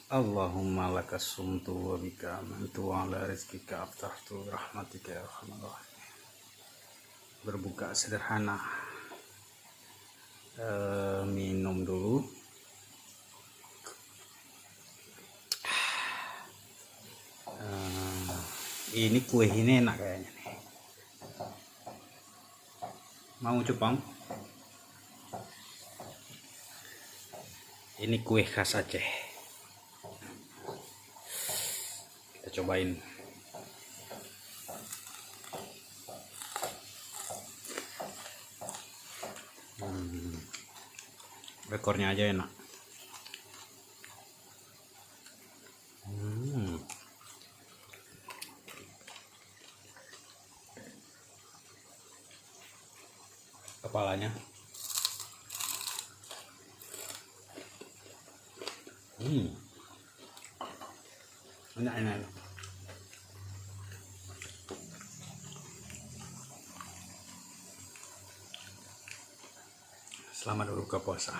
Allahumma lakas sumtu wa bika amantu wa ala rizkika aftartu rahmatika ya arhamar rahimin. Berbuka sederhana, minum dulu. Ini kue ini enak kayaknya nih. Mau cupang? Ini kue khas Aceh. Kita cobain. Ekornya aja enak. Kepalanya. Enak. Selamat berbuka puasa.